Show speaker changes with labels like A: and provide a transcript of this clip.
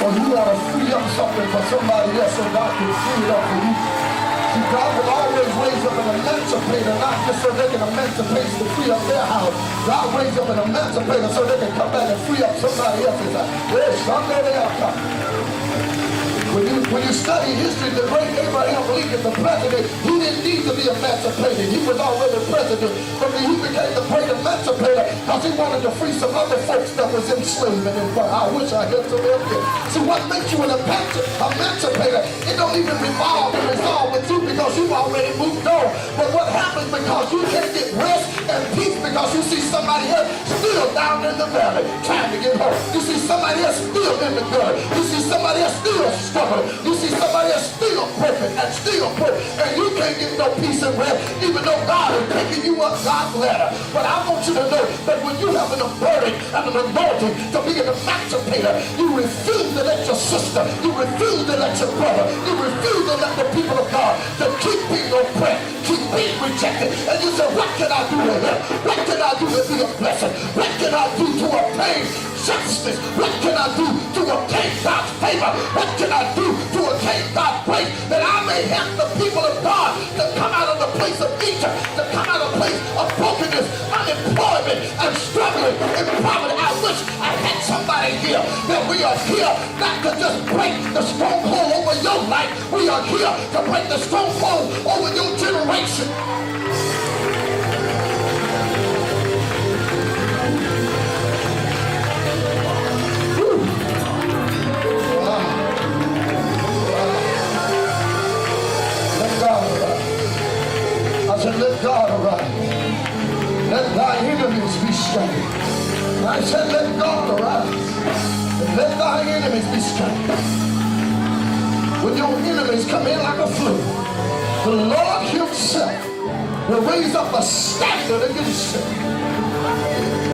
A: or you want to free up something for somebody else so God can free it up for you. See, God will always raise up an emancipator, not just so they can emancipate to free up their house. God raised up an emancipator so they can come back and free up somebody else's house. There's somebody else. When you study history, the great Abraham Lincoln, the president, he didn't need to be emancipated. He was already president. But he became the great emancipator because he wanted to free some other folks that was enslaved. And I wish I had some of them. See, what makes you an emancipator, it don't even revolve and resolve with you because you've already moved on. But what happens because you can't get rest and peace because you see somebody else still down in the valley trying to get home. You see somebody else still in the gutter. You see somebody else still struggling. You see somebody else still broken and still broke, and you can't get no peace and rest, even though God is taking you up God's ladder. But I want you to know that when you have an burden and an anointing to be an emancipator, you refuse to let your sister, you refuse to let your brother, you refuse to let the people of God to keep being oppressed, keep being rejected. And you say, what can I do to help? What can I do to be a blessing? What can I do to obtain justice? What can I do to obtain God's favor? What can I do to obtain God's grace? That I may help the people of God to come out of the place of Egypt, to come out of the place of brokenness, unemployment, and struggling in poverty. I wish I had somebody here that we are here not to just break the stronghold over your life. We are here to break the stronghold over your generation. Let God arise. Let thy enemies be scattered. I said, let God arise. And let thy enemies be scattered. When your enemies come in like a flood, the Lord himself will raise up a standard against them.